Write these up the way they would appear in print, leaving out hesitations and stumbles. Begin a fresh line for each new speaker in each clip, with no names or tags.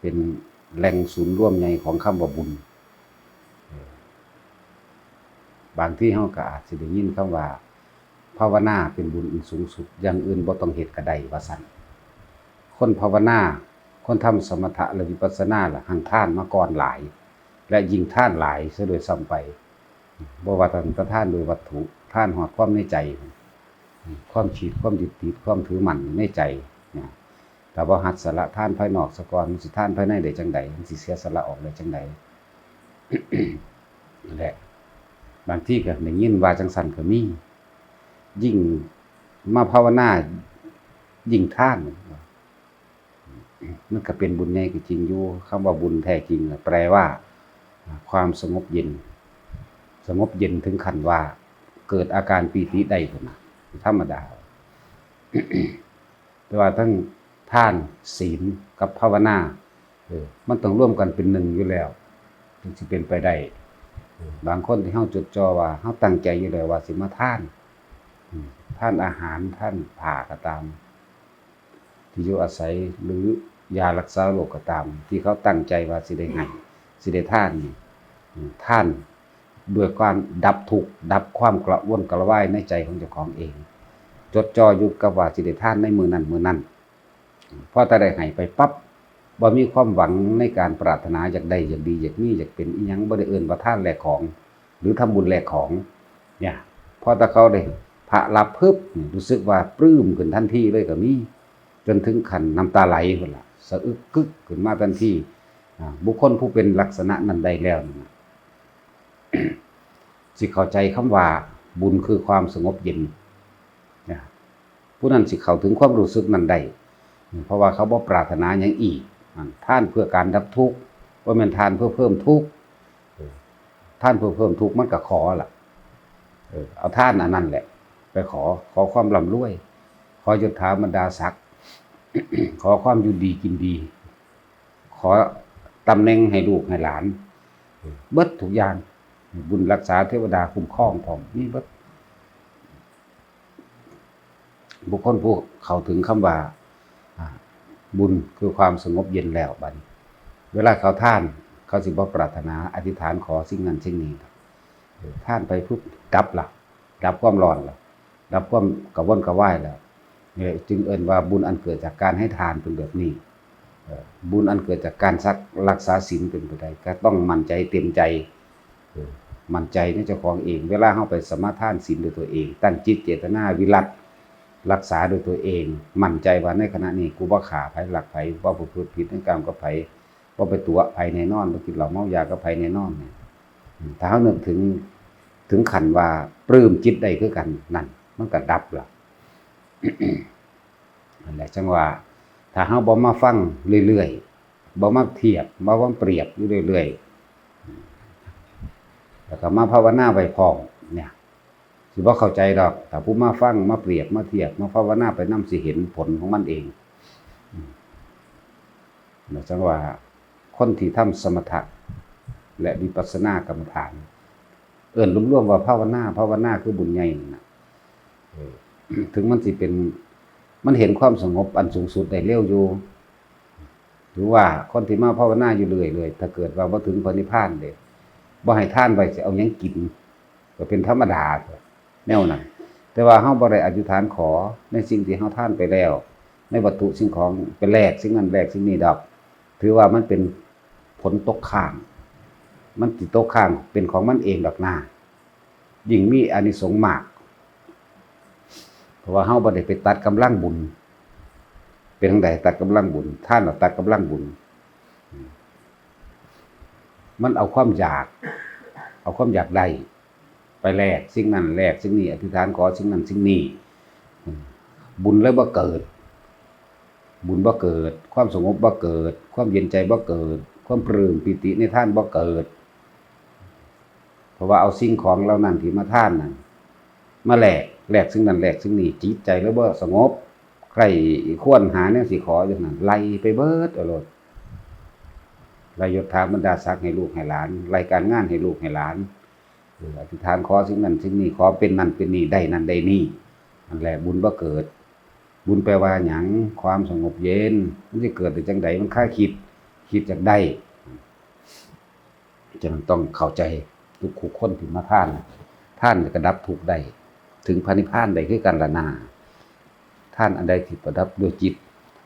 เป็นแหล่งศูนย์รวมใหญ่ของคำว่าบุญบางที่เฮาก็อาจสิได้ยินคำว่าภาวนาเป็นบุญอันสูงสุดอย่างอื่นบ่ต้องเฮ็ดก็ได้ว่าซั่นคนภาวนาคนทำสมถะและวิปัสสนาล่ะหังทานมาก่อนหลายและยิ่งทานหลายซะโดยซ้ำไปบ่ว่าแต่ทานโดยวัตถุทานฮอดความในใจความคิดความยึดติดความถือมั่นในใจนะแต่บ่หัดสละทานภายนอกซะก่อนมันสิทานภายในได้จังได๋มันสิเสียสละออกได้จังได๋ นั่นแหละบางทีก็ได้ยินว่าจังซั่นก็มียิ่งมาภาวนายิ่งทานมันก็เป็นบุญใหญ่ก็จริงอยู่คำว่าบุญแท้จริงแปลว่าความสงบเย็นสงบเย็นถึงขั้นว่าเกิดอาการปีติได้พุ่นน่ะธรรมดา แต่ว่าทั้งทานศีลกับภาวนามันต้องร่วมกันเป็นหนึ่งอยู่แล้วถึงสิเป็นไปได้บางคนที่เฮาจดจ่อว่าเฮาตั้งใจอยู่แล้วว่าสิมาทานอาหารท่านผ้าก็ตามที่อยู่อาศัยหรือยารักษาโรคก็ตามที่เขาตั้งใจว่าสิได้ให้สิได้ทานท่านด้วยการดับทุกข์ดับความกระวนกระวายในใจของเจ้าของเองจดจ่ออยู่กับว่าสิได้ทานในมื้อนั้นพอแต่ได้ให้ไปปั๊บบ่มีความหวังในการปรารถนาอยากได้อยากดีอยากมีอยากเป็นอีหยังบ่ได้เอิ้นว่าทานแลกของหรือทำบุญแลกของเนี่ยพอแต่เขาได้พระรับปึ๊บรู้สึกว่าปลื้มขึ้นทันทีเลยก็มีจนถึงขั้นน้ำตาไหลพุ่นล่ะสะอึกกึกขึ้นมาทันทีบุคคลผู้เป็นลักษณะนั้นได้แล้วนะ สิเข้าใจคำว่าบุญคือความสงบเย็นผู้นั้นสิเข้าถึงความรู้สึกนั้นได้เพราะว่าเขาบ่ปรารถนาหยังอีกทานเพื่อการดับทุกข์บ่แม่นทานเพื่อเพิ่มทุกข์ทานเพื่อเพิ่มทุกข์มันก็ขอล่ะเอาทานอันนั้นแหละไปขอความร่ำรวยขอยศถาบรรดาศักดิ์ ขอความอยู่ดีกินดีขอตำแหน่งให้ลูกให้หลานเบิดทุกอย่างบุญรักษาเทวดาคุ้มครองพร้อมนี่เบิดบุคคลผู้เข้าถึงคำว่าบุญคือความสงบเย็นแล้วบัดนี้เวลาเขาทานเขาสิบ่ปรารถนาอธิษฐานขอสิ่งนั้นสิ่งนี้ทานไปปุ๊บดับล่ะดับความร้อนล่ะดับความกระวนกระวายแล้วจึงเอิ้นว่าบุญอันเกิดจากการให้ทานเป็นแบบนี้บุญอันเกิดจากการรักษาศีลเป็นไปได้ก็ต้องมั่นใจเต็มใจมั่นใจในเจ้าของเองเวลาเฮาไปสมาทานศีลด้วยตัวเองตั้งจิตเจตนาวิรัติรักษาโดยตัวเองมั่นใจว่าในขณะนี้กูบ่ฆ่าไผลักไผบ่ประพฤติผิดในกรรมกับไผบ่ไปตัวไผแน่นอนบ่กินเหล้าเมายากับไผแน่นอนเนี่ยถ้าเฮานึกถึงขั้นว่าปลื้มจิตได้คือกันนั่นมันก็ดับล่ะ นั่นแหละจังว่าถ้าเฮาบ่มาฟังเรื่อยๆบ่มาเทียบบ่มาเปรียบอยู่เรื่อยๆแล้วก็มาภาวนาไว้พร้อมเนี่ยสิบ่เข้าใจดอกถ้าผู้มาฟังมาเปรียบมาเทียบมาภาวนาไปนำสิเห็นผลของมันเองแล้วจังว่าคนที่ทำสมถะและวิปัสสนากรรมฐานเอิ้นรวมๆว่าภาวนาคือบุญใหญ่นั่นน่ะถึงมันสิเป็นมันเห็นความสงบอันสูงสุดได้เร็วอยู่หรือว่าคนที่มาภาวนาอยู่เรื่อยๆถ้าเกิดว่าบ่ถึงพระนิพพานเด้บ่ให้ทานไว้สิเอาหยังกินก็เป็นธรรมดาแนวนั้นแต่ว่าเฮาบ่ได้อธิษฐานขอในสิ่งที่เฮาทานไปแล้วในวัตถุสิ่งของเป็นแลกสิ่งนั้นแลกสิ่งนี้ดอกถือว่ามันเป็นผลตกค้างมันสิตกค้างเป็นของมันเองดอกหน้ายิ่งมีอานิสงส์มากเพราะว่าเฮาบ่ได้ไปตัดกำลังบุญเป็นจังไดตัดกำลังบุญท่านน่ะตัดกำลังบุญมันเอาความอยากได้ไปแลกสิ่งนั้นแลกสิ่งนี้อธิษฐานขอสิ่งนั้นสิ่งนี้บุญเลยบ่เกิดบุญบ่เกิดความสงบบ่เกิดความเย็นใจบ่เกิดความปลื้มปิติในท่านบ่เกิดเพราะว่าเอาสิ่งของเหล่านั้นที่มาท่านนั่นมาแลกสิ่งนั้นแลกสิ่งนี้จิตใจแล้วบ่สงบใครควรหาแนวสิขอจังนั้นไล่ไปเบิดเอาโลดไล่ยศถาบรรดาศักดิ์ให้ลูกให้หลานไล่การงานให้ลูกให้หลานอธิษฐานขอสิ่งนั้นสิ่งนี้ขอเป็นนั่นเป็นนี่ได้นั่นได้นี่นั่นแหละบุญบ่เกิดบุญแปลว่าหยังความสงบเย็นมันสิเกิดได้จังไดมันค่าคิด คิดอยากได้ฉะนั้นต้องเข้าใจทุกคนที่มาท่านก็ดับทุกข์ได้ถึงพระนิพพานได้คือกันละนาท่านอันใดที่ประดับด้วยจิต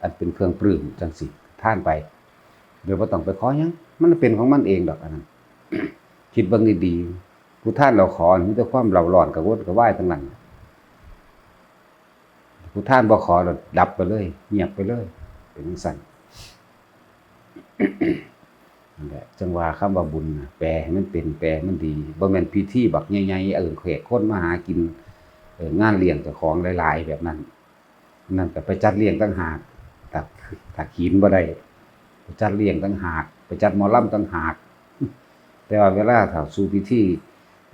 อันเป็นเครื่องปลื้มจังสิท่านไปโดยบ่ต้องไปขอหยังมันเป็นของมันเองดอกอันนั้น คิดเบิ่งดีๆผู้ท่านเราขอมีแต่ความเร่าร้อนกระวนกระวายทั้งนั้นผู้ท่านบ่ขอแล้วดับไปเลยเงียบไปเลยเป็นจังซั่น นั่นแหละจังว่าคำว่าบุญน่ะแปลให้มันเป็นแปลให้มันดีบ่แม่นพิธีบักใหญ่ๆแขกคนมาหากินงานเลี้ยงเจ้าของหลายๆแบบนั้นนั่นก็ไปจัดเลี้ยงต่างหากถ้าขีนบ่ได้ไปจัดเลี้ยงต่างหากไปจัดหมอลำต่างหากแต่ว่าเวลาถ้าสู่พิธี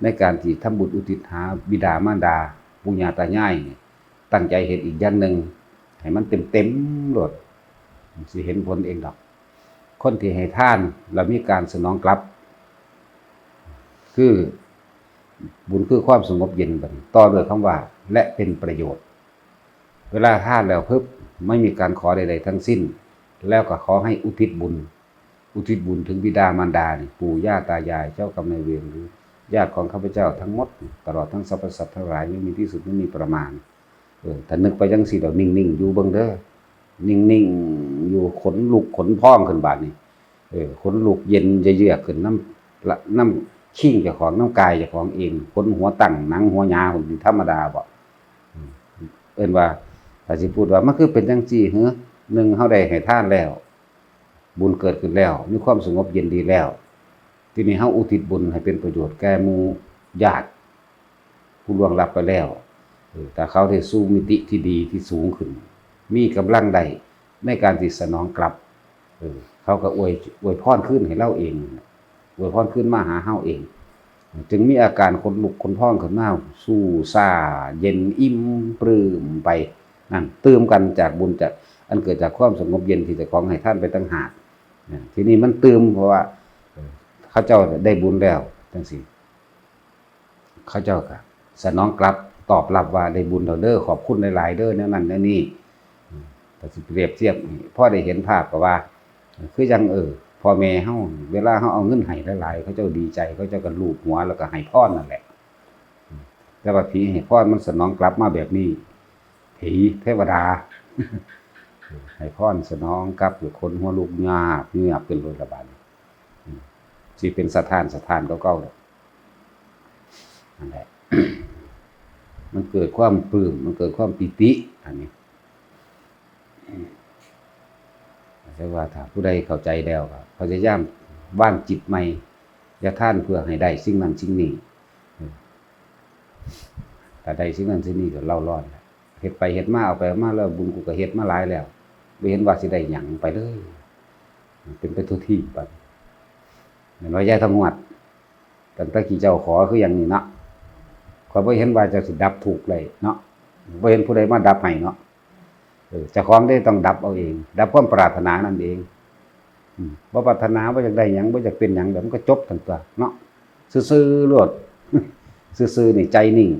ในการที่ทำบุญอุทิศหาบิดามารดาปู่ย่าตายายนี่ตั้งใจเฮ็ดอีกอย่างหนึงให้มันเต็มๆโลดสิเห็นผลเองดอกคนที่ให้ทานแล้วมีการสนองกลับคือบุญคือความสงบเย็นบัดนี้ต่อด้วยคำว่าและเป็นประโยชน์เวลาทานแล้วปึ๊บไม่มีการขอใดๆทั้งสิ้นแล้วก็ขอให้อุทิศบุญถึงบิดามารดานี่ปู่ย่าตายายเจ้ากรรมนายเวรหรือญาติของข้าพเจ้าทั้งหมดตลอดทั้งสรรพสัตว์ทั้งหลายไม่มีที่สุดไม่มีประมาณถ้านึกไปจังซี่ดอกนิ่งๆอยู่เบิ่งเด้อนิ่งๆอยู่ขนลุกขนพองขึ้นบาดนี้ขนลุกเย็นเยือกขึ้นน้ำขิ้งเจ้าของน้ำกายเจ้าของเองขนหัวตั้งหนังหัวหยาคนธรรมดาบ่เอิ้นว่าถ้าสิพูดว่ามันคือเป็นจังซี่เฮ้อ1เฮาได้ให้ทานแล้วบุญเกิดขึ้นแล้วมีความสงบเย็นดีแล้วทีนี้เฮาอุทิศบุญให้เป็นประโยชน์แก่หมู่ญาติผู้ล่วงลับไปแล้วแต่เขาได้สู่มิติที่ดีที่สูงขึ้นมีกำลังใดในการที่สนองกลับเขาก็อวยพรขึ้นให้เราเองอวยพรขึ้นมาหาเฮาเองจึงมีอาการขนลุกขนพองขึ้นมาสู้ซ่าเย็นอิ่มปลื้มไปนั่นเติมกันจากบุญจากอันเกิดจากความสงบเย็นที่เจ้าของให้ท่านไปตั้งหากทีนี้มันเติมเพราะว่าเขาเจ้าได้บุญแล้วจังซี่เขาเจ้าก็สนองกลับตอบรับว่าได้บุญเด้อขอบคุณหลายๆเด้อแนวนั้นแนวนี้แต่สิเปรียบเทียบพอได้เห็นภาพก็ว่าคือจังพ่อแม่เฮาเวลาเฮาเอาเงินให้หลายๆเขาเจ้าดีใจเขาเจ้าก็ลูบหัวแล้วก็ให้พรนั่นแหละแต่ว่าผีให้พรมันสนองกลับมาแบบนี้ผีเทวดาให้พรสนองกลับหรือคนหัวลูกเงียบเป็นโลดระบาดสิเป็นสถานเก่าๆนั่นแหละ มันเกิดความปลื้มมันเกิดความปิติอันนี้แต่ว่าถ้าผู้ใดเข้าใจแล้วก็พยายามว่างจิตใหม่อย่าท่านเพื่อให้ได้สิ่งนั้นสิ่งนี้ถ้าได้สิ่งนั้นสิ่งนี้ก็เล่ารอดเฮ็ดไปเฮ็ดมาเอาไปมาแล้วบุญกูก็เฮ็ดมาหลายแล้วบ่เห็นว่าสิได้หยังไปเลยเป็นไปทุกที่บัดแม่นว่าย่าทำงวดตั้งแต่กี่เจ้าขอคืออย่างนี้เนาะข้อยบ่เห็นว่าจะสิดับทุกข์เลยเนาะบ่เห็นผู้ใดมาดับให้เนาะเจ้าของได้ต้องดับเอาเองดับความปรารถนานั่นเองบ่ปรารถนาบ่อยากได้หยังบ่อยากเป็นหยังเดี๋ยวมันก็จบทั้งตัวเนาะซื่อๆโลด ซื่อๆนี่ใจนิ่ง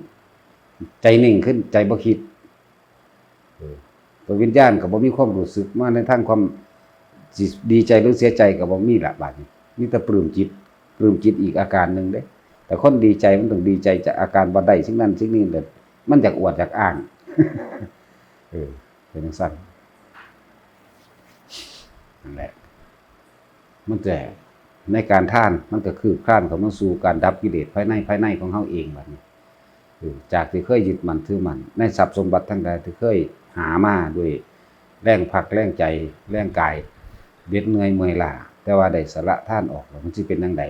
ขึ้นใจบ่คิดตัววิญญาณก็บ่มีความรู้สึกมาในทางความสิดีใจหรือเสียใจก็บ่มีละบาดนี้มีแต่ปลื้มจิตอีกอาการนึงเด้แต่คนดีใจมันต้องดีใจจากอาการบ่ได้สิ่งนั้นสิ่งนี้เลยมันอยากอวดอยากอ้าง เป็นจังซั่นนั่นแหละมันแต่ในการท่านมันก็คือคลานเข้ามาสู่การดับกิเลสภายในของเฮาเองบัดนี้จากที่เคยยึดมั่นถือมั่นในทรัพย์สมบัติทั้งหลายที่เคยหามาด้วยแรงผลักแรงใจแรงกายเบ็ดเหนื่อยเมื่อยล้าแต่ว่าได้สละทานออกแล้วมันสิเป็นจังได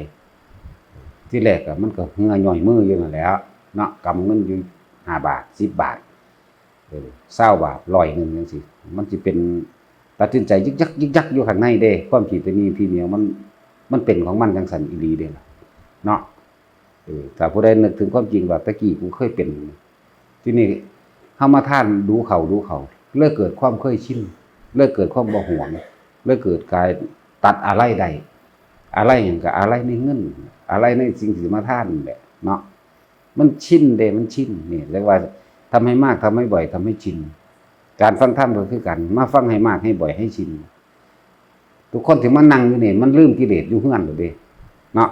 ที่แรกก็มันก็เหงื่อย่อยมืออยู่นั่นแหละเนาะกำเงินอยู่5 บาท10 บาท20 บาท100นึงจังซี่มันสิเป็นตัดสินใจยึกยักอยู่ข้างในเด้ความคิดตัวนี้ที่เหนียวมันเป็นของมันจังซั่นอีหลีเด้ล่ะเนาะถ้าผู้ใดนึกถึงความจริงว่าตะกี้กูเคยเป็นที่นี่เฮามาทานดูเขาเลิกเกิดความเคยชินเลิกเกิดความบ่หวงเลิกเกิดกายตัดอะไรได้อะไรหยังก็อะไรในเงินอะไรในสิ่งที่มาทานนี่แหละเนาะมันชินเด้มันชินนี่เรียกว่าทำให้มากทำให้บ่อยทำให้ชินการฟังธรรมก็คือกันมาฟังให้มากให้บ่อยให้ชิน ทุกคนที่มานั่งอยู่นี่มันลืมกิเลสอยู่เฮือนบ่เด้เนาะ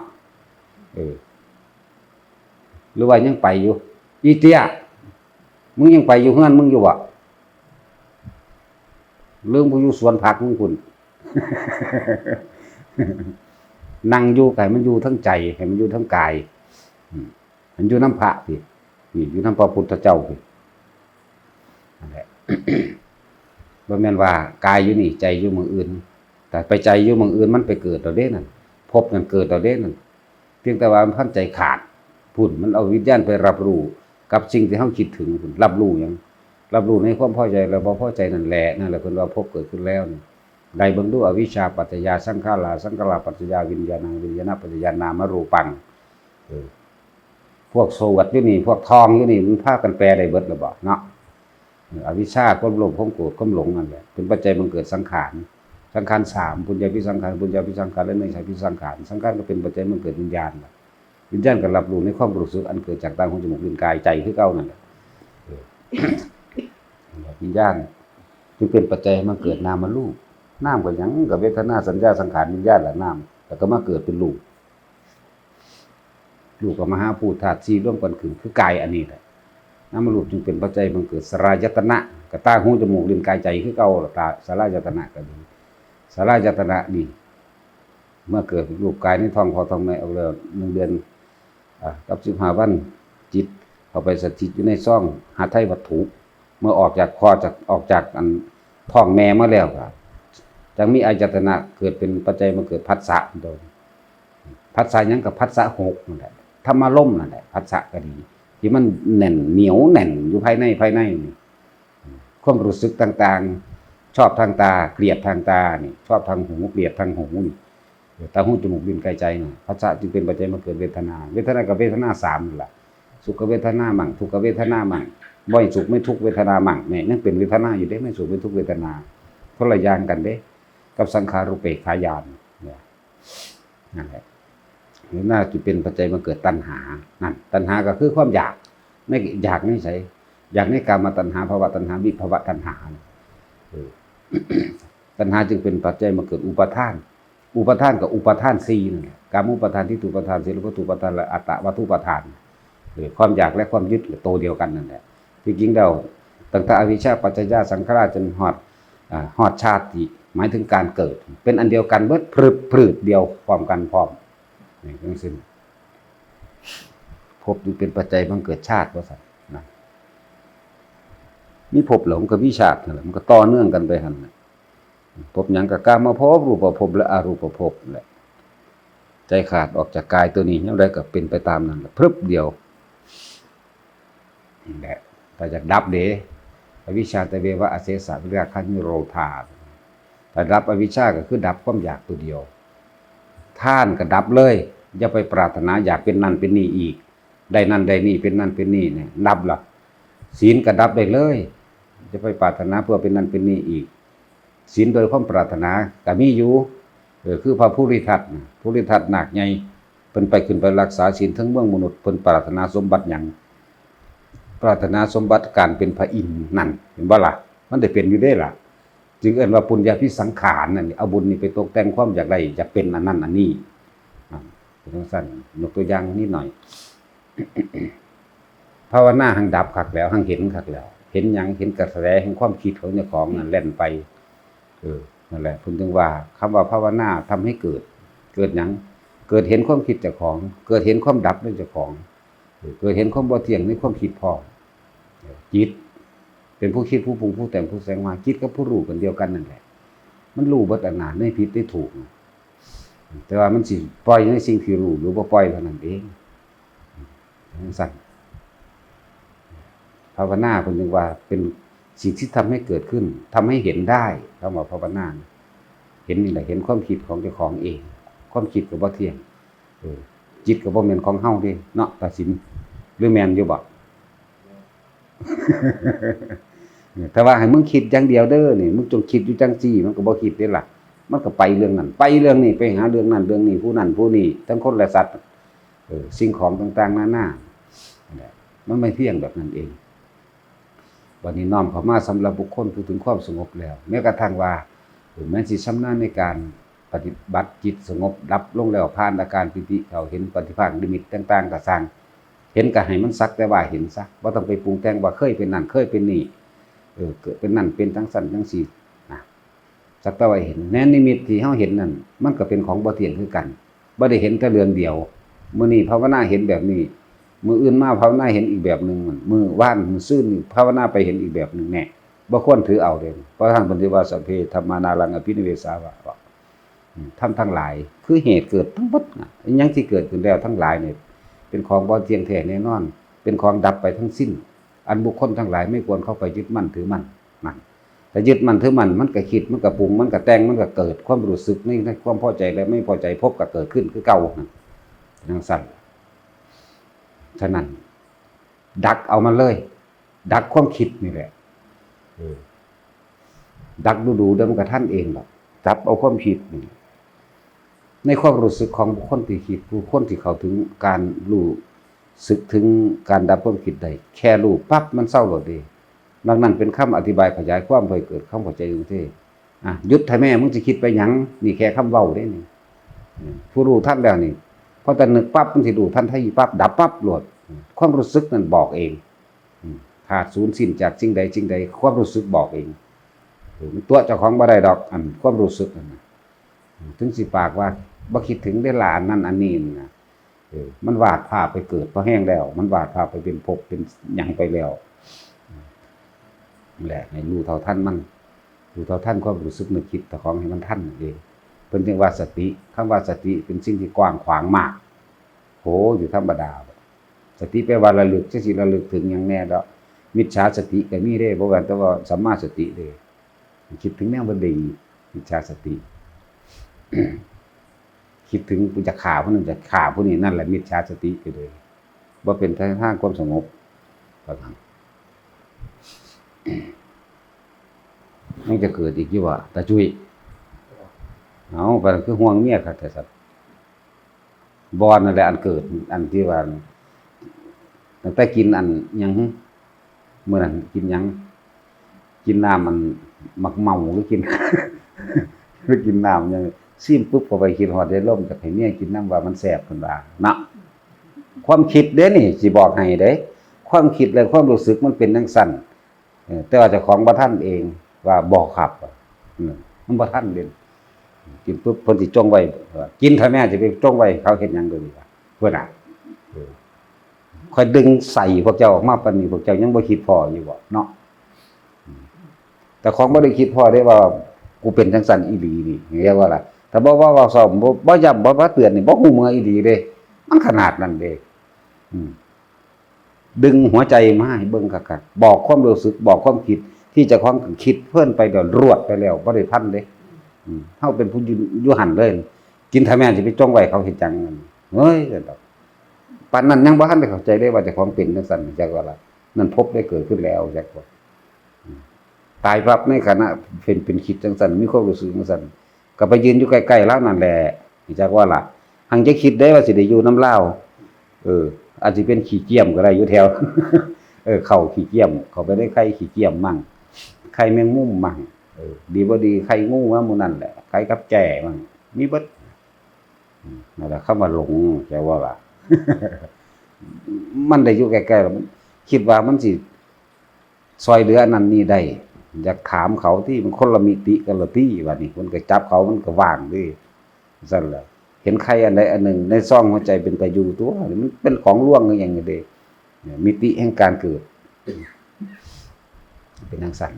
หรือว่ายังไปอยู่อีเตี้ยมึงยังไปอยู่เฮือนมึงอยู่บ่เรื่องบ่อยู่สวนผักมึงพุ่น นั่งอยู่ให้มันอยู่ทั้งใจให้มันอยู่ทั้งกายมันอยู่น้ำพระพี่อยู่น้ำพระพุทธเจ้าพี่นั่นแหละ บ่แม่นว่ากายอยู่นี่ใจอยู่เมืองอื่นแต่ไปใจอยู่เมืองอื่นมันไปเกิดเอาเด้นั่นพบนั่นเกิดเอาเด้นั่นเพียงแต่ว่ามันพันใจขาดพุ่นมันเอาวิญญาณไปรับรู้กับสิ่งที่เฮาคิดถึงพุ่นรับรู้หยังรับรู้ในความพอใจแล้วบ่พอใจนั่นแหละนั่นแหละเพิ่นว่าพบเกิดขึ้นแล้วนี่ได้เบิ่งดูอวิชชาปัจจยาสังขาราสังขารปัจจยาวิญญาณังวิญญาณปัจจยานามรูปังพวกโสวดอยู่นี่พวกทองอยู่นี่มันพากันแปลได้เบิดแล้วบ่เนาะอวิชชาความโลภความโกรธความหลงนั่นแหละเป็นปัจจัยบังเกิดสังขาร3ปุญญาภิสังขารปุญญาภิสังขารและเนยชาภิสังขารสังขารก็เป็นปัจจัยบังเกิดวิญญาณวิญญาณก็รับรู้ในความรู้สึกอันเกิดจากตาหูจมูกลิ้นกายใจคือเก่านั่นแหละวิญญาณจึงเป็นปัจจัยให้มันเกิดนามรูปนามก็หยังก็เวทนาสัญญาสังขารวิญญาณละนามแล้วก็มาเกิดเป็นรูปกับมหาภูตธาตุ4ร่วมกันคือกายอันนี้แหละนามรูปจึงเป็นปัจจัยบังเกิดสลายตนะก็ตาหูจมูกลิ้นกายใจคือเก่าตาสลายตนะก็ดีสลายตนะนี่เมื่อเกิดรูปกายในท้องพ่อท้องแม่เอาแล้ว1 เดือนกับ15 วันจิตเข้าไปสถิตอยู่ในซ่องหาไทยวัตถุเมื่อออกจากอันท้องแม่มาแล้วครับจังมีอายตนะเกิดเป็นปัจจัยมาเกิดผัสสะโดยผัสสะหยังกับผัสสะ6นั่นแหละธรรมารมณ์นั่นแหละผัสสะก็ดีที่มันแน่นเหนียวแน่นอยู่ภายในนี่ความรู้สึกต่างๆชอบทางตาเกลียดทางตานี่ชอบทางหูเกลียดทางหูนี่ตาหูจมูกลิ้นกายใจนี่ผัสสะจึงเป็นปัจจัยมาเกิดเวทนากับเวทนา3นั่นแหละสุขเวทนามั่งทุกขเวทนามั่งบ่อยสุขไม่ทุกเวทนามั่งนี่นั่นเป็นเวทนาอยู่เด้ไม่สุขไม่ทุกเวทนาคนละอย่างกันเด้กับสังขารุปเปกขายานเนี่ยนั่นแหละหรือน่าจะเป็นปัจจัยมาเกิดตัณหานั่นตัณหาก็คือความอยากไม่อยากนี่ใช่อยากในกามตัณหาภวตัณหาวิภวตัณหาตัณหาจึงเป็นปัจจัยมาเกิดอุปาทานกับอุปาทาน4นั่นแหละกามอุปาทานทิฏฐุอุปาทานศีลวัตถุอุปาทานและอัตตวัตถุอุปาทานความอยากและความยึดโตเดียวกันนั่นแหละจริงๆแล้วตั้งแต่อวิชชาปัจจยาสังขารจนฮอดชาติหมายถึงการเกิดเป็นอันเดียวกันเบิดพรึดเดียวพร้อมกันพร้อมนี่ทั้งสิ้นภพจึงเป็นปัจจัยบังเกิดชาติว่าซั่นนะมีภพหลงกับวิชาตินั่นแหละมันก็ต่อเนื่องกันไปหั่นน่ะภพหยังก็กามภพรูปภพและอรูปภพแหละใจขาดออกจากกายตัวนี้ยังไดก็เป็นไปตามนั้นพรึบเดียวนี่แหละแต่อยากดับเด้อวิชชาตเววะอเสสะวิราคะนิโรธาแต่ดับอวิชชาก็คือดับความอยากตัวเดียวท่านก็ดับเลยอย่าไปปรารถนาอยากเป็นนั่นเป็นนี่อีกได้นั่นได้นี่เป็นนั่นเป็นนี่เนี่ยดับล่ะศีลก็ดับได้เลยจะไปปรารถนาเพื่อเป็นนั่นเป็นนี่อีกศีลโดยความปรารถนาก็มีอยู่คือพระภูริทัตหนักใหญ่เพิ่นไปขึ้นไปรักษาศีลทั้งเมืองมนุษย์เพิ่นปรารถนาสมบัติหยังปรารถนาสมบัติการเป็นพระอินทร์นั่นเห็นบ่ล่ะมันได้เป็นอยู่ได้ล่ะจึงเอิ้นว่าปุญญาภิสังขารนั่นนี่เอาบุญนี่ไปตกแต่งความอยากได้อยากเป็นอันนั้นอันนี้เป็นจังซั่นยกตัวอย่างนิดหน่อย ภาวนาหังดับคักแล้วหังเห็นคักแล้วเห็นหยังเห็นกระแสแห่งความคิดของเจ้าของนั่นแล่นไปนั่นแหละเพิ่นถึงว่าคำว่าภาวนาทำให้เกิดหยังเกิดเห็นความคิดเจ้าของเกิดเห็นความดับในเจ้าของเกิดเห็นความบ่เที่ยงในความคิดพร้อมจิตเป็นผู้คิดผู้ปรุงผู้แต่งผู้แสดงมาจิตกับผู้รู้กันเดียวกันนั่นแหละมันรู้เบิดอันนั้นไม่ผิดได้ถูกแต่ว่ามันสิปล่อยในสิ่งที่รู้หรือบ่ปล่อยเท่านั้นเองสั่นภาวนาเพิ่นถึงว่าเป็นสิ่งที่ทำให้เกิดขึ้นทำให้เห็นได้คำว่าภาวนาเห็นนี่แหละเห็นความคิดของเจ้าของเองความคิดก็บ่เที่ยงจิตก็บ่แม่นของเฮาเด้เนาะตัดสินหรือแม่นอยู่บ่ แต่ว่าให้มึงคิดอย่างเดียวเด้อนี่มึงจงคิดอยู่จังซี่มันก็บ่คิดเด้ล่ะมันก็ไปเรื่องนั้นไปเรื่องนี้ไปหาเรื่องนั้นเรื่องนี้ผู้นั้นผู้นี้ทั้งคนและสัตว์สิ่งของต่างๆนานามันไม่เที่ยงแบบนั้นเองวันนี้น้อมเข้ามาสำหรับบุคคลผู้ถึงความสงบแล้วแม้กระทั่งว่าแม้สิชำนาญในการ ปฏิบัติจิตสงบดับลงแล้วผ่านอาการปิติเขาเห็นปฏิภาคนิมิตต่างๆก็สร้างเห็นก็ให้มันสักแต่ว่าเห็นซะบ่ต้องไปปรุงแต่งว่าเคยเป็นนั่นเคยเป็นนี่เกิดเป็นนั่นเป็นทั้งสั่นทั้งสี่สักแต่ว่าเห็นแน่นิมิตที่เฮาเห็นนั่นมันก็เป็นของบ่เที่ยงคือกันบ่ได้เห็นแต่เรื่องเดียวมื้อนี้ภาวนาเห็นแบบนี้มื้ออื่นมาภาวนาเห็นอีกแบบนึงมื้อว่านมื้อซื่นภาวนาไปเห็นอีกแบบนึงแน่บ่ควรถือเอาเด้เพราะทางปฏิวัติสัพเพธัมมานารังอภินิเวสาวะทำทั้งหลายคือเหตุเกิดทั้งหมดอิหยังที่เกิดขึ้นแล้วทั้งหลายเนี่ยเป็นของบ่เที่ยงแท้แน่นอนเป็นของดับไปทั้งสิ้นอันบุคคลทั้งหลายไม่ควรเข้าไปยึดมั่นถือมั่นนั่นแต่ยึดมั่นถือมั่นมันก็คิดมันก็ปรุงมันก็แต่งมันก็เกิดความรู้สึกในความพอใจและไม่พอใจพบก็เกิดขึ้นคือเก่านั่นสั่นฉะนั้นดักเอามันเลยดักความคิดนี่แหละดักดูๆเดี๋ยวมันก็ท่านเองหรอกจับเอาความคิดนี่ในความรู้สึกของบุคคลที่คิดบุคคลที่เข้าถึงการรู้สึกถึงการดับความคิดได้แค่รู้ปั๊บมันเศร้าโลดเด้ดังนั้นเป็นคำอธิบายขยายความเพื่อเกิดความเข้าใจอยู่ที่หยุดให้แม่มึงสิคิดไปหยังนี่แค่คำเว้าเด้นี่ผู้รู้ท่านแล้วนี่พอแต่นึกปั๊บมันสิรู้ทันทีปั๊บดับปั๊บโลดความรู้สึกนั้นบอกเองขาดสูญสิ้นจากสิ่งใดสิ่งใดความรู้สึกบอกเองตัวเจ้าของบ่ได้ดอกอันความรู้สึกนั่นถึงสิปากว่าบ่คิดถึงได้หลานนั่นอันนี้นะมันวาดภาพไปเกิดพอแห้งแล้วมันวาดภาพไปเป็นภพเป็นหยังไปแล้วแหละให้รู้เท่าทันมันรู้เท่าทันความรู้สึกนึกคิดแต่ของให้มันทันเองเพิ่นจึงว่าสติคำว่าสติเป็นสิ่งที่กว้างขวางมากโหอยู่ธรรมดาสติแปลว่าระลึกจังสิระลึกถึงหยังแน่แล้วมิจฉาสติก็มีเด้บ่ว่าแต่ว่าสัมมาสติเด้คิดถึงแนวบ่ดีมิจฉาสติคิดถึงผู้จะฆ่าผู้นั้นจะฆ่าผู้นี้นั่นแหละมิจฉาสติไปเลยบ่เป็นทางความสงบว่าซั่นมันจะเกิดอีกอยู่ว่าตาจุ้ยเอาไปคือห่วงเมียคักแต่สัตว์บ่นั่นแหละอันเกิดอันที่ว่าตั้งแต่กินอันหยังมื้อนั้นกินหยังกินน้ำมันมักเมาหรือกิน หรือกินน้ำยังซิมปุ๊บเข้าไปคิดฮอดได้ล่มจากให้เมียกินน้ำว่ามันแซ่บเพิ่นว่าเนาะความคิดเด้นี่สิบอกให้เด้ความคิดและความรู้สึกมันเป็นจังซั่นแต่ว่าเจ้าของบ่ทันเองว่าบ่ครับมันบ่ทันเด่นกินปุ๊บเพิ่นสิจ้องไว้กินถ้าแม่สิไปจ้องไว้เขาเฮ็ดหยังก็ดีว่าเพิ่นน่ะค่อยดึงใส่พวกเจ้าออกมาปานนี้พวกเจ้ายังบ่คิดพออยู่บ่เนาะแต่ของบ่ได้คิดพอได้ว่ากูเป็นจังซั่นอีหลีนี่เรียกว่าล่ะถ้าบ่ว่าสอบบ่ย้ำบ่เตือนนี่บ่ฮู้มืออีหลีเด้มันขนาดนั้นเด้ดึงหัวใจมาให้เบิ่งคักๆบอกความรู้สึกบอกความคิดที่เจ้าของคิดเพิ่นไปเดี๋ยวรวดไปแล้วบ่ได้ทันเด้เฮาเป็นผู้อยู่หั่นเลยกินถ้าแม่นสิไปจ้องไว้เขาเฮ็ดจังนั้นเฮ้ยดอกปานนั้นยังบ่ทันได้เข้าใจได้ว่าเจ้าของเป็นจังซั่นจักว่าล่ะนั่นพบได้เกิดขึ้นแล้วจักว่าตายปั๊บในขณะเป็นคิดจังซั่นมีความรู้สึกจังซั่นก็ไปยืนอยู่ใกล้ๆแล้วนั่นแหละจักว่าล่ะหังจะคิดได้ว่าสิได้อยู่นำลาวอาจสิเป็นขี้เกียมก็ได้อยู่แถวเข้าขี้เกียมเข้าไปได้ไข่ขี้เกียมมั่งไข่แมงมุมมั่งดีบ่ดีไข่งูว่าหมู่นั่นแหละไข่กับแจ้มั่งมีเบิดนั่นแหละคำว่าหลงแปลว่าล่ะ มันได้อยู่ใกล้ๆแล้วมันคิดว่ามันสิซอยเหลือนั่นนี่ได้อยากถามเขาที่มันคนละมิติกันละติว่านี่มันก็จับเขามันก็ว่างดิซั่นแหละเห็นใครอันใดอันหนึ่งในซ่องหัวใจเป็นตาอยู่ตัวมันเป็นของล่วงอย่างนี้เด้มิติแห่งการเกิดเป็นจังซั่น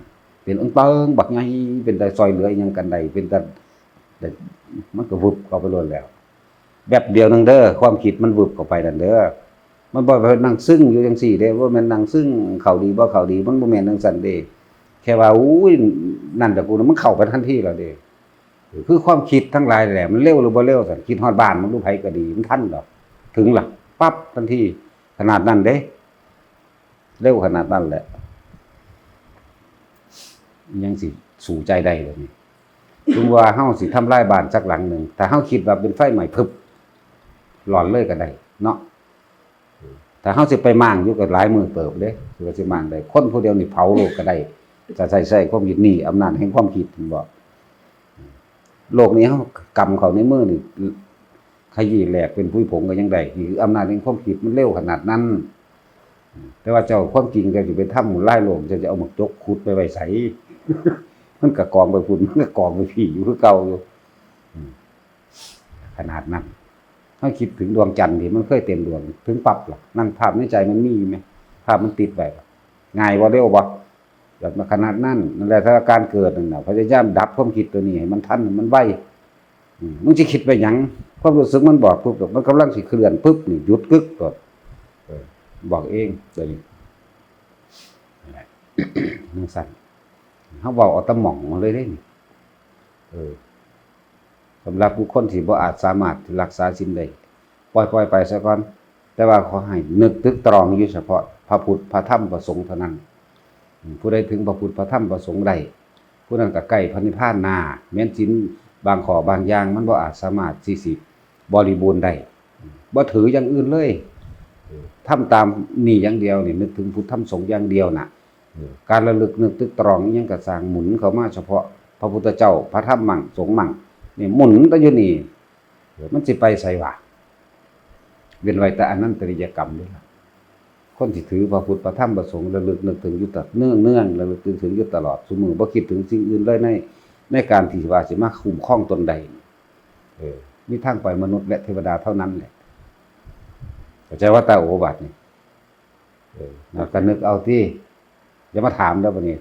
เป็นองค์เติงบักใหญ่เป็นตาซอยเหลืออีหยังกันได้เป็นตามันก็วึบเข้าไปโลดแล้วแบบเดียวนึงเด้อความคิดมันวึบเข้าไปนั่นเด้อมันบ่ไปนั่งซึ้งอยู่จังซี่เด้บ่แม่นนั่งซึ้งเข้าดีบ่เข้าดีมันบ่แม่นจังซั่นเด้แค่ว่าอุ้ยนั่นแต่กูมันเข้าไปทันทีแล้วเด้คือความคิดทั้งหลายแหละมันเร็วหรือบ่เร็วซั่นคิดฮอดบ้านมันรู้ไผก็ดีมันทันดอกถึงล่ะปั๊บทันทีขนาดนั้นเด้เร็วขนาดนั้นแหละยังสิสู่ใจได้เลยนี่ถึงว่าเฮาสิทำลายบ้านสักหลังนึงถ้าเฮาคิดว่าเป็นไฟใหม่พึบหลอนเลยก็ได้เนาะถ้าเฮาสิไปมางอยู่ก็หลายมื้อเติบเด้สิว่าสิมางได้คนผู้เดียวนี่เผาโลกก็ได้จะใช้ความคิดนี่อำนาจแห่งความคิดบ่ โลกนี้เฮากำเขาในมือนี่ขยี้แหลกเป็นผุยผงก็ยังได้นี่คืออำนาจแห่งความคิดมันเร็วขนาดนั้นแต่ว่าเจ้าความจริงก็สิไปทำหมู่ไล่โลกจะเอาหมกจกขุดไปไว้ไส มันก็กองไปพุ่นมันก็กองไปพี่อยู่คือเก่าอยู่ขนาดนั้นถ้าคิดถึงดวงจันทร์ที่มันเคยเต็มดวงถึงปรับล่ะนั่นภาพในใจมันมีไหมภาพมันติดไว้ง่ายบ่เร็วบ่แบบมาขนาดนั้นนั่นแหละถ้าการเกิดนั่นน่ะพยายามดับความคิดตัวนี้ให้มันทันมันไวมึงสิคิดไปหยังความรู้สึกมันบอกปุ๊บมันกำลังสิเคลื่อนปุ๊บนี่หยุดกึกก่อนบอกเองตัวนี้นั่นสั่นเฮาเว้าเอาแตะหม่องมาเลยเด้นี่สำหรับบุคคลที่บ่อาจสามารถรักษาศีลได้ปล่อยไปซะก่อนแต่ว่าขอให้นึกตึกตรองอยู่เฉพาะพระพุทธพระธรรมพระสงฆ์เท่านั้นผู้ใดถึงพระพุทธพระธรรมพระสงฆ์ได้ผู้นั้นก็ใกล้พระนิพพานนาแม้นศีลบางข้อบางอย่างมันบ่อาจสามารถสิบริบูรณ์ได้บ่ถืออย่างอื่นเลยทำตามนี่อย่างเดียวนี่นึกถึงพุทธธรรมสงฆ์อย่างเดียวน่ะการระลึกนึกตึกตรองอิหยังก็สร้างหมุนเข้ามาเฉพาะพระพุทธเจ้าพระธรรมมั่งสงฆ์มั่งนี่หมุนก็อยู่นี่มันสิไปไสวะเว้นไว้แต่อนันตริยกรรมด้วยล่ะคนที่ถือพระพุทธพระธรรมพระสงฆ์ระลึกนึกถึงอยู่ตลอดเนื่องระลึกนึกถึงอยู่ตลอดซุมื้อบ่คิดถึงสิ่งอื่นเลยในการที่ว่าสิมาคุ้มครองตนใดมีทางปล่อยมนุษย์และเทวดาเท่านั้นแหละเข้าใจว่าตาโอบัดนี่แล้วก็นึกเอาที่อย่ามาถามแล้วบัดนี้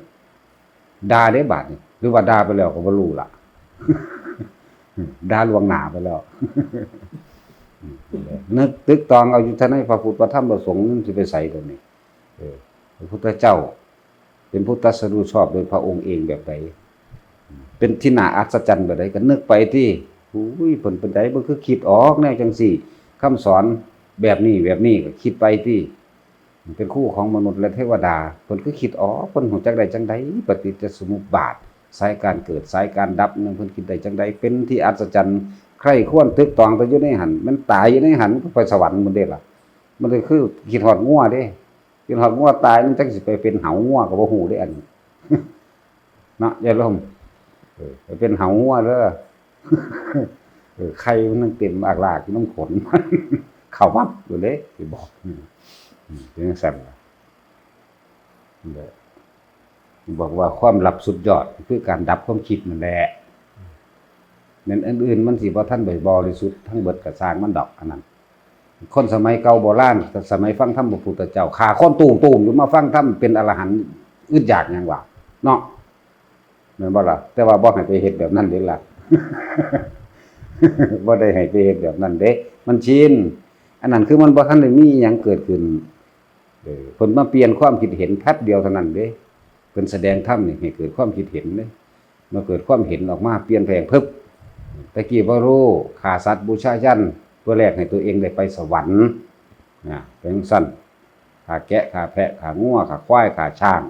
ด่าได้บาดนี่หรือว่าด่าไปแล้วก็บ่รู้ล่ะด่าลวงหน้าไปแล้วนึกตึกตองเอาอยู่ท่านให้พระพุทธพระธรรมพระสงฆ์นั่นสิไปใส่ตัวนี้พระพุทธเจ้าเป็นผู้ตรัสรู้ชอบโดยพระองค์เองแบบใดเป็นที่น่าอัศจรรย์แบบใดก็นึกไปที่อุ้ยเพิ่นเป็นไดบ่คือคิดออกแนวจังซี่คำสอนแบบนี้ก็คิดไปที่เป็นคู่ของมนุษย์และเทวดาเพิ่นคือคิดออกเพิ่นฮู้จักได้จังได๋ปฏิจจสมุปบาทสายการเกิดสายการดับนั่นเพิ่นคิดได้จังได๋เป็นที่อัศจรรย์ใครควรตึกตองไปอยู่ในหันมันตายอยู่ในหันไปสวรรค์มันเด้ล่ะมันเลยคือคิดฮอดงัวเด้คิดฮอดงัวตายมันจังสิไปเป็นเหางัวก็บ่ฮู้เด้อันนี้เนาะอย่าลมไปเป็นเหางัวเด้อไข่มันเต็มอากลากอยู่น้ำขนเข้าวับอยู่เด้สิบอกเป็นจังซั่นบอกว่าความลับสุดยอดคือการดับความคิดนั่นแหละนั่นอื่นๆมันสิบ่ทันบริสุทธิ์ทั้งเบิดก็สร้างมันดอกอันนั้นคนสมัยเก่าโบราณสมัยฟังธรรมพระพุทธเจ้าฆ่าคนตูมๆอยู่มาฟังธรรมเป็นอรหันต์อึดอยากหยังว่าเนาะแม่นบ่ล่ะแต่ว่าบ่ให้ไปเฮ็ดแบบนั้นเด้ล่ะ บ่ได้ให้ไปเฮ็ดแบบนั้นเด้มันชินอันนั้นคือมันบ่ทันได้มีหยังเกิดขึ้นเพิ่นมาเปลี่ยนความคิดเห็นแป๊บเดียวเท่านั้นเด้เพิ่นแสดงธรรมนี่ให้เกิดความคิดเห็นเด้เมื่อเกิดความเห็นออกมาเปลี่ยนแปลงปึ๊บตะกี้บ่รู้ฆ่าสัตว์บูชายันเพื่อแลกให้ตัวเองได้ไปสวรรค์นะเป็นซั่นฆ่าแกะฆ่าแพะฆ่างัวฆ่าควายฆ่าช้าง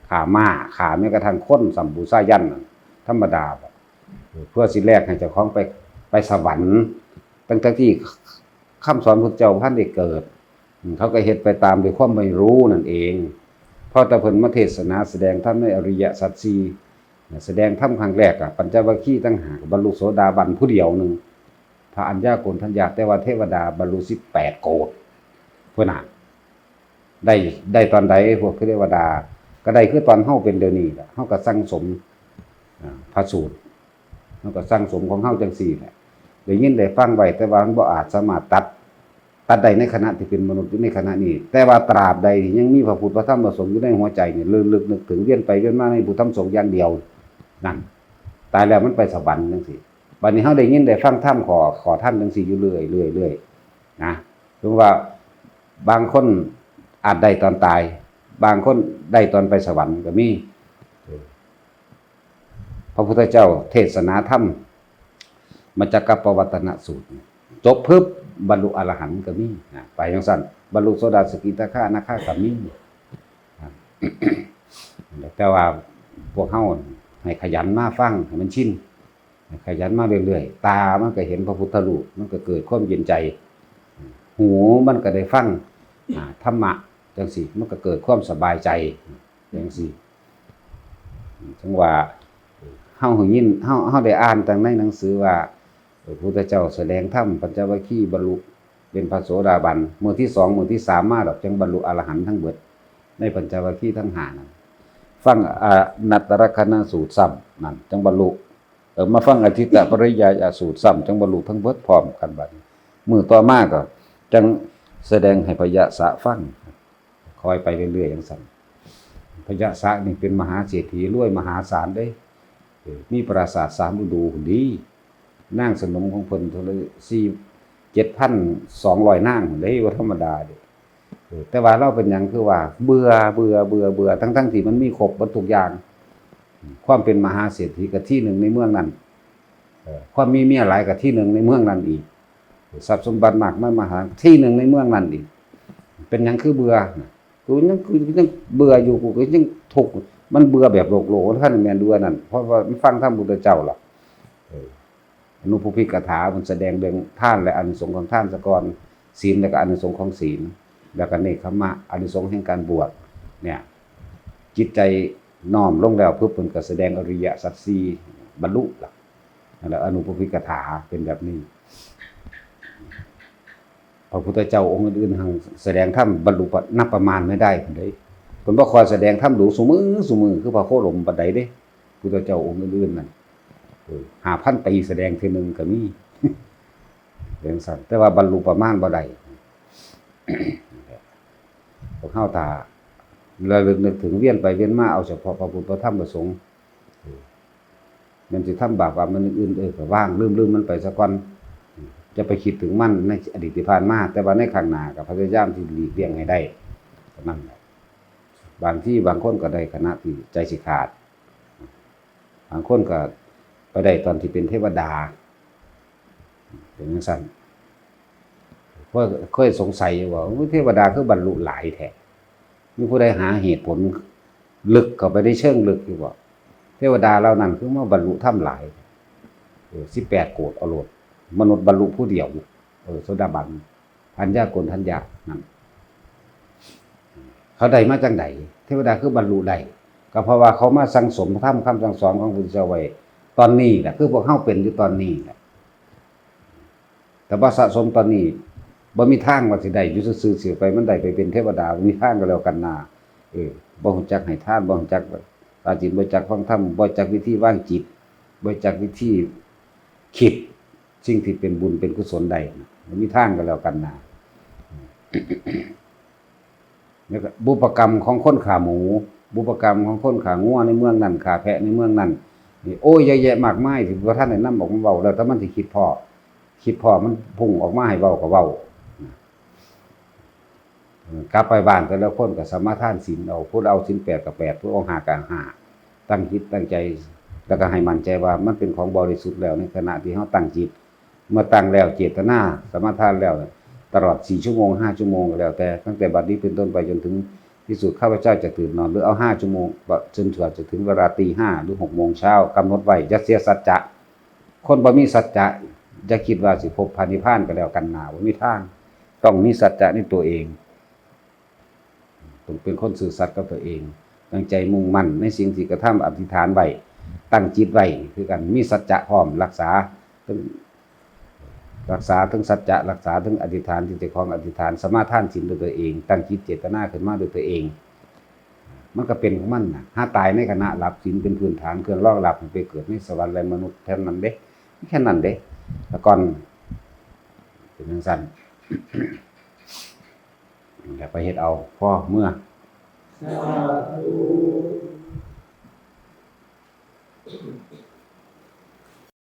ฆ่าม้าฆ่าแม้กระทั่งคนสัมบูชายันธรรมดาเพื่อสิแลกให้เจ้าของไปสวรรค์ตั้งที่คำสอนพุทธเจ้าท่านได้เกิดเขาก็เฮ็ดไปตามด้วยความไม่รู้นั่นเองพอแต่เพิ่นมาเทศนาแสดงธรรมในอริยสัจ4แสดงธรรมครั้งแรกปัญจวัคคีย์ตั้งหากบรรลุโสดาบันผู้เดียวนึงพระอัญญาโกณทัญญาแต่ว่าเทวดาบรรลุ18โกฏเพิ่นน่ะได้ตอนใดพวกเทวดาก็ได้คือตอนเฮาเป็นเดี๋ยวนี้ล่ะเฮาก็สั่งสมพระสูตรเฮาก็สั่งสมของเฮาจังซี่แหละได้ยินได้ฟังไว้แต่ว่ามันบ่อาจสามารถตัดได้ในขณะที่เป็นมนุษย์อยู่ในขณะนี้แต่ว่าตราบใดที่ยังมีพระพุทธพระธรรมพระสงฆ์อยู่ในหัวใจนี่ลึกนึกถึงเวียนไปเวียนมาในพุทธธรรมสงฆ์อย่างเดียวนั่นตายแล้วมันไปสวรรค์จังซี่บัดนี้เฮาได้ยินได้ฟังธรรมขอท่านจังซี่อยู่เรื่อยนะถึงว่าบางคนอาจได้ตอนตายบางคนได้ตอนไปสวรรค์ก็มีพระพุทธเจ้าเทศนาธรรมมัจจกปวัตตนสูตรจบปึ๊บบรรลุอรหันต์ก็มีไปจังซั่นบรรลุโสดาสกิทาคาอนาคาก็มีแต่ว่าพวกเฮาให้ขยันมาฟังให้มันชินขยันมาเรื่อยๆตามันก็เห็นพระพุทธรูปมันก็เกิดความเย็นใจหูมันก็ได้ฟังธรรมะจังซี่มันก็เกิดความสบายใจจังซี่จังว่าเฮ เฮาหูยินเฮาได้อ่านตั้งในหนังสือว่าพระพุทธเจ้าแสดงธรรมปัญจวัคคีย์บรรลุเป็นพระโสดาบันมื้อที่2มื้อที่3มาดอกจังบรรลุอรหันต์ทั้งเบิดในปัญจวัคคีย์ทั้ง5นั้นฟังนัตตรคณสูตรซ้ำนั่นจังบรรลุมาฟังอธิตตปริยายสูตรซ้ำจังบรรลุทั้งเบิดพร้อมกันบัดนี้มื้อต่อมาก็จังแสดงให้พยะสะฟังคอยไปเรื่อยๆจังซั่นพยะสะนี่เป็นมหาเศรษฐีรวยมหาศาลเด้มีปราสาท3ฤดูดีนางสนมของเพิ่นเท่าไหร่7,200นางเด้บ่ธรรมดาเด้แต่ว่าเราเป็นหยังคือว่าเบื่อทั้งที่มันมีครบหมดทุกอย่างความเป็นมหาเศรษฐีก็ที่หนึ่งในเมืองนั้นความมีเมียหลายก็ที่หนึ่งในเมืองนั้นอีกทรัพย์สมบัติมากมหาที่หนึ่งในเมืองนั้นอีกเป็นหยังคือเบื่อกูยังเบื่ออยู่กูก็ยังทุกข์มันเบื่อแบบโลกท่านแม่นเบื่อนั่นเพราะว่ามันฟังธรรมพุทธเจ้าล่ะอนุภูพิกถามันแสดงเรื่องทานและอานิสงส์ของทานซะก่อนศีลและก็อานิสงส์ของศีลแล้วก็เนกขมะอานิสงส์แห่งการบวชเนี่ยจิตใจน้อมลงแล้วเพื่อเพิ่นก็แสดงอริยสัจ4บรรลุล่ะนั่นแหละอนุภูพิกถาเป็นแบบนี้พระพุทธเจ้าองค์อื่นๆทางแสดงธรรมบรรลุนับประมาณไม่ได้พุ่นเด้เพิ่นบ่ค่อยแสดงธรรมดูซุมื้อคือพระโคหลมปานใดเด้พุทธเจ้าองค์อื่นๆนั่น5,000 ปีแสดงทีนึงก็มีเรื่องสั่นแต่ว่าบรรลุประมาณบ่ได้พวกเฮาถ้าระลึกนึกถึงเวียนไปเวียนมาเอาเฉพาะพระพุทธพระธรรมพระสงฆ์มันสิทำบาปว่ามันอื่นก็ว่างลืมมันไปซะก่อนจะไปคิดถึงมันในอดีตที่ผ่านมาแต่ว่าในข้างหน้าก็พยายามที่หลีกเลี่ยงให้ได้นั่นแหละบางคนก็ได้ขณะที่ใจสิขาดบางคนก็ไปได้ตอนที่เป็นเทวดาเป็นจังซั่นเพราะเคยสงสัยว่าเทวดาคือบรรลุหลายแท้มีผู้ใดหาเหตุผลลึกเข้าไปได้เชิงลึกอยู่บ่เทวดาเหล่านั้นคือมาบรรลุธรรมหลาย18โกฏเอาโลดมนุษย์บรรลุผู้เดียวโสดาบันพันยากลทัญญานั่นเขาได้มาจังได๋เทวดาคือบรรลุได้ก็เพราะว่าเขามาสั่งสมธรรมคำสั่งสอนของพระพุทธเจ้าไว้ตอนนี้แหละคือพวกเฮาเป็นอยู่ตอนนี้แหละแต่ว่าสะสมตอนนี้บ่มีทางว่าสิได้อยู่ซื่อๆเสียไปมันได้ไปเป็นเทวดาบ่มีทางก็แล้วกันนาบ่ฮู้จักให้ทานบ่ฮู้จักปาจิตบ่จักฟังธรรมบ่จักวิธีวางจิตบ่จักวิธีคิดสิ่งที่เป็นบุญเป็นกุศลได้บ่มีทางก็แล้วกันนาแล้วก็บุพกรรมของคนฆ่าหมูบุพกรรมของคนฆ่างัวในเมืองนั้นฆ่าแพะในเมืองนั้นนี่โอ้ยเยอะแยะมากมายที่บ่ทันได้นำออกมาเว้าแล้วแต่มันสิคิดพอมันพุ่งออกมาให้เว้าก็เว้ากลับไปบ้านแต่ละคนก็สมาทานศีลเอาผู้เอาศีล8กับ8ผู้เอา5กับ5ตั้งจิตตั้งใจแล้วก็ให้มั่นใจว่ามันเป็นของบริสุทธิ์แล้วในขณะที่เฮาตั้งจิตเมื่อตั้งแล้วเจตนาสมาทานแล้วตลอด4ชั่วโมง5ชั่วโมงก็แล้วแต่ตั้งแต่บัดนี้เป็นต้นไปจนถึงที่สุดข้าพเจ้าจะตื่นนอนหรือเอา5ชั่วโมงจนกว่าจะถึงเวลา 5:00 หรือ 6:00 นกำหนดไว้อย่าเสียสัจจะคนบ่มีสัจจะจะคิดว่าสิพบพระนิพพานก็แล้วกันบ่มีทางต้องมีสัจจะในตัวเองต้องเป็นคนซื่อสัตย์กับตัวเองตั้งใจมุ่งมั่นในสิ่งที่กระทำอธิษฐานไว้ตั้งจิตไว้คือกันมีสัจจะพร้อมรักษาทั้งสัจจะรักษาทั้งอธิษฐานที่เจ้าของอธิษฐานสมาทานศีลด้วยตัวเองตั้งจิตเจตนาขึ้นมาด้วยตัวเองมันก็เป็นของมันน่ะถ้าตายในขณะหลับศีลเป็นพื้นฐานเครื่องรองรับไปเกิดในสวรรค์และมนุษย์แค่นั้นเด้แค่นั้นเด้แล้วก่อนเป็นจังซั่นอย่าไปเฮ็ดเอาพ่อเมื่อ
สาธุ